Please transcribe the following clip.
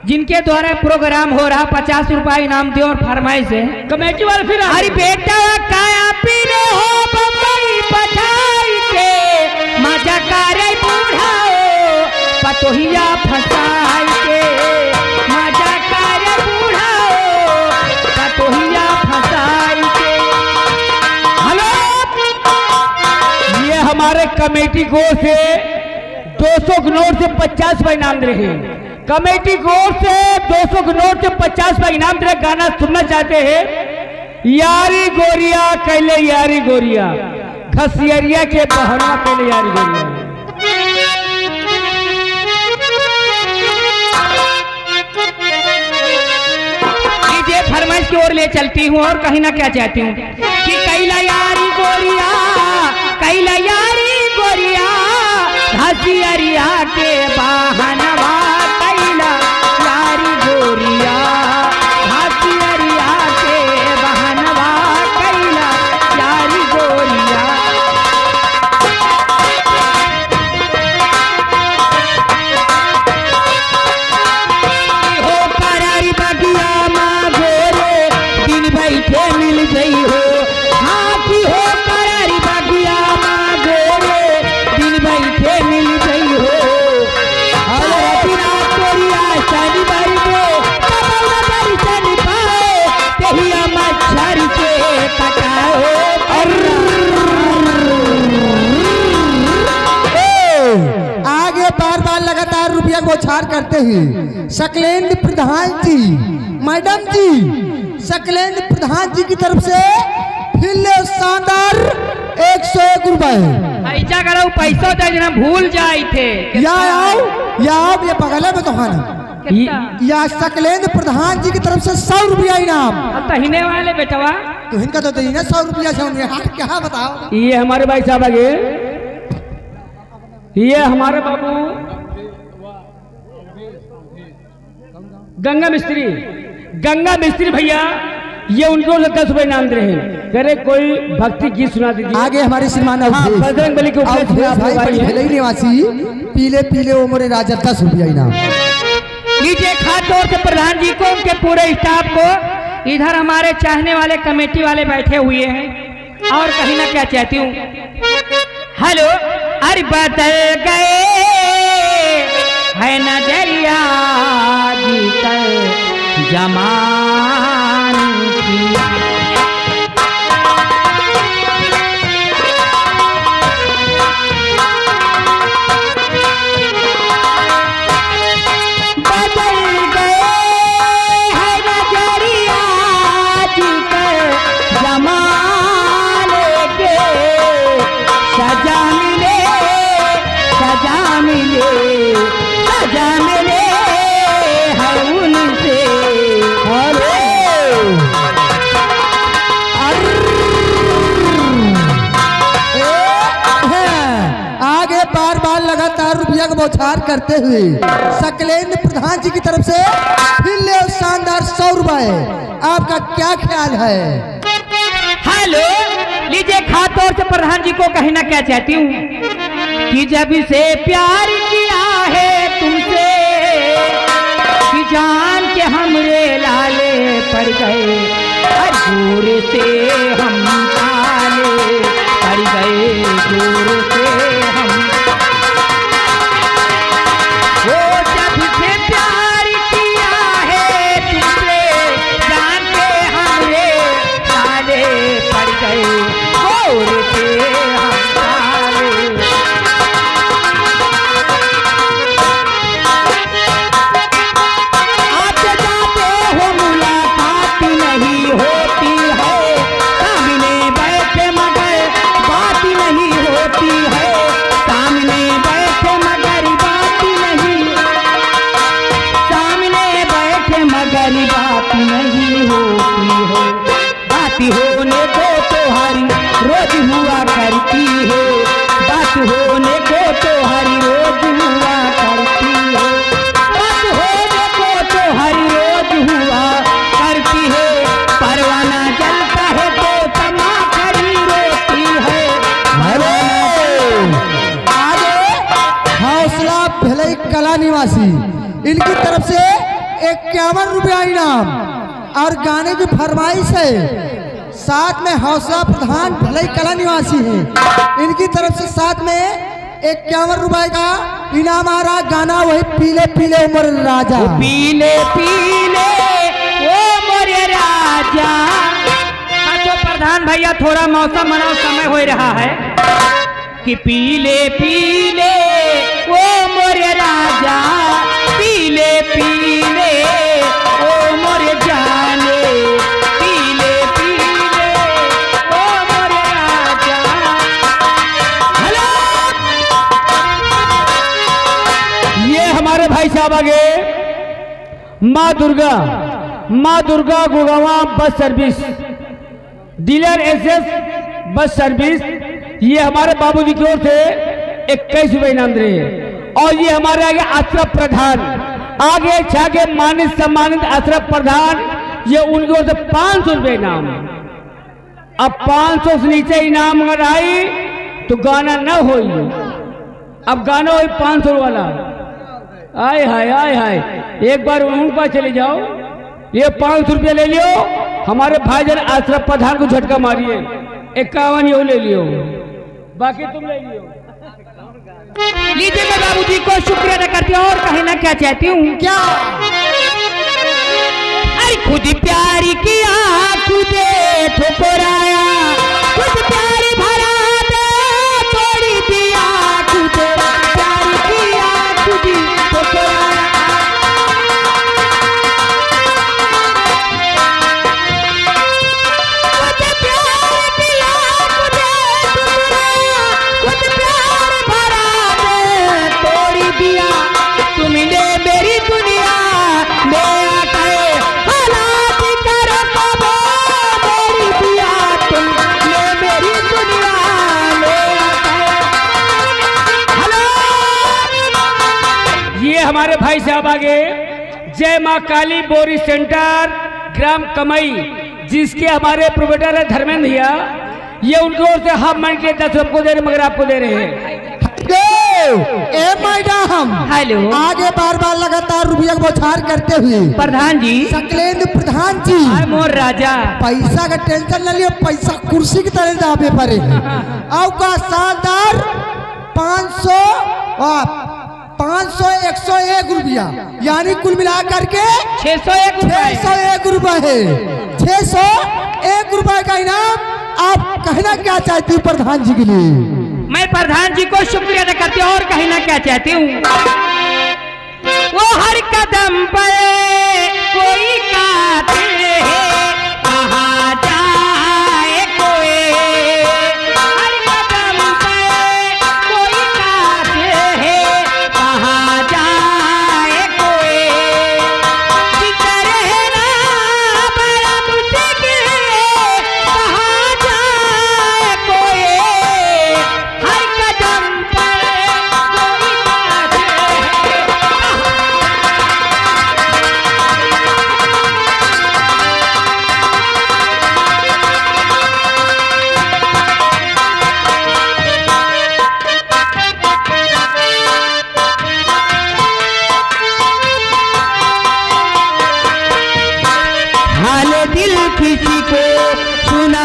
जिनके द्वारा प्रोग्राम हो रहा 50 रुपया इनाम दे और फरमाइश है कमेटी वाले। फिर अरे बेटा काया पीले हो बम्बई पठाई के मजा करे बूढ़ाओ पतोहिया फसाई के मजा करे बूढ़ाओ पतोहिया फसाई के। हेलो, ये हमारे कमेटी को से 200 के नोट से 50 रुपये इनाम दे रहे हैं। कमेटी को से 200 के नोट से 50 रुपये इनाम दे रहे। गाना सुनना चाहते हैं? यारी गोरिया कैले यारी गोरिया घसियरिया के बहना कैले यारी गोरिया। ये फरमाइश की ओर ले चलती हूँ और कहीं ना क्या चाहती हूँ कि कैला यारी गोरिया कैला यारी गोरिया घसियरिया के बहनवा कैला यारी गोरिया घसियरिया के बहनवा कैला यारी गोरिया। हो करारी बगिया माँ गोरे दिन बैठे मिल गई हो। हाँ की हो करारी बगिया माँ गोरे दिन बैठे मिल गई हो। और रतिना तोरिया शनि बाई को कबौना बाई शनि पाए तेहिया मच्छर से कटाओ। आगे बार बार लगातार रुपया बौछार करते हैं सकलेंद्र प्रधान जी, मैडम जी, सकलेंद्र प्रधान जी की तरफ से फिर शानदार 101 रुपए। ऐसा करो पैसा देना भूल जाए थे या आओ ये बगल में तो या सकलेंद्र प्रधान जी की तरफ से 100 रुपया इनाम। तहीने वाले बेटवा तो इनका तो देना 100 रुपया से उन्हें हाथ क्या बताओ। ये हमारे भाई साहब आगे, ये हमारे बाबू गंगा मिस्त्री भैया, ये उनको 10 रुपए इनाम दे रहे हैं। करे कोई भक्ति गीत सुना दीजिए। आगे हमारे श्रीमान बजरंग बली के ऊपर निवासी पीले पीले उमरे राजा 10 रुपया इनाम। लीजिए खास तौर से प्रधान जी को उनके पूरे स्टाफ को। इधर हमारे चाहने वाले कमेटी वाले बैठे हुए हैं और कहीं ना क्या चाहती हूँ। हेलो, अरे बदल गए है नजरिया जीतल जमान की। बदल गए है नजरिया जीतल जमान के। सजा मिले सजा मिले सजा मिले है उनसे। आगे बार बार लगातार रुपया का बौछार करते हुए सकलेंद्र प्रधान जी की तरफ से फिर ले शानदार 100 रुपए। आपका क्या ख्याल है? हेलो, लीजिए खास तौर से प्रधान जी को कहीं ना क्या चाहती हूँ कि जब से प्यार किया है तुमसे कि जान के हमरे लाले पड़ गए। दूर से हम काले पड़ गए, दूर से हम। वो जब से प्यार किया है तुमसे जान के हमरे लाले पड़ गए, दूर से हम काले। आप जाते हो मुलाकात नहीं होती है, सामने बैठे मगर बात नहीं होती है, सामने बैठे मगर बात नहीं, सामने बैठे मगर बात नहीं होती है। बात होने को तो हरी रोज हुआ करती है, बात होने को तो हरी रोज हुआ करती है, बात होने को तो हरी रोज हुआ करती है। परवाना जलता है तो तमा खड़ी रोती है। आगे हौसला भले कला निवासी इनकी तरफ से 51 रुपया इनाम। और गाने की फरमाइश है, साथ में हौसला प्रधान भलई कला निवासी हैं, इनकी तरफ से साथ में 51 रुपए का इनाम आ रहा। गाना वही पीले पीले उमर राजा। पीले पीले ओ मोरे राजा। तो प्रधान भैया थोड़ा मौसम मनाओ समय हो रहा है कि पीले पीले ओ मोरे राजा, पीले पीले ओ मोरे जाने, पीले पीले ओ मोरे राजा। हेलो, ये हमारे भाई साहब आगे माँ Durga Gurgaon bus service dealer SS bus service, ये हमारे बाबूजी की ओर से 21 रुपए इनाम दे रहे हैं। और ये हमारे आगे अशरफ प्रधान, आगे छागे मानित सम्मानित अशरफ प्रधान, ये उनकी ओर से 500 रुपए इनाम। अब 500 से नीचे इनाम अगर आई तो गाना न हो, अब गाना हो 500 वाला। आय हाय आय हाय, एक बार उन पर चले जाओ, ये 500 रुपये ले लियो, हमारे भाईजान अशरफ प्रधान को झटका मारिए, 51 ये ले लियो, बाकी तुम ले लियो। लीजिए, मैं बाबूजी को शुक्रिया अदा करती हूँ और कहना क्या चाहती हूँ। क्या? अरे खुद प्यारी किया खुद ठुकराया, खुद प्यारी भरा दे तोड़ी दिया, खुद प्यारी किया खुद ठुकराया। खुद प्यार किया खुद ठुकराया, खुद प्यार भरा दे तोड़ी दिया, तुमने मेरी दुनिया में आके हालात करो कबो मेरी दिया, तुमने मेरी दुनिया में आके। हेलो, ये हमारे भाई साहब आगे जय माँ काली बोरी सेंटर ग्राम कमई, जिसके हमारे प्रोपराइटर है धर्मेंद्र भैया, ये उनकी ओर से हाफ माइंड के 10 रुपये दे रहे, मगर आपको दे रहे हैं। ए मैडम, हेलो आगे बार बार लगातार रुपया का बौछार करते हुए प्रधान जी, सकलेंद्र प्रधान जी, हाय मोर राजा। पैसा का टेंशन न लियो, पैसा कुर्सी की तरह दाबे पड़े। अब का शानदार 500 101 रुपया, यानी कुल मिला करके 601 रुपए। 601 रुपए है। 601 रुपए का इनाम। आप कहना क्या चाहती हूँ प्रधान जी के लिए? मैं प्रधान जी को शुक्रिया अदा करती हूँ और कहना क्या चाहती हूँ। वो हर कदम पर कोई कातिल है, कहाँ जाए कोई, हर कदम पर कोई कातिल है, कहाँ जाए कोई, जिधर है ना बड़ा मुश्किल है, कहाँ जाए कोई, हर कदम पर कोई कातिल है। हाल दिल किसी को सुना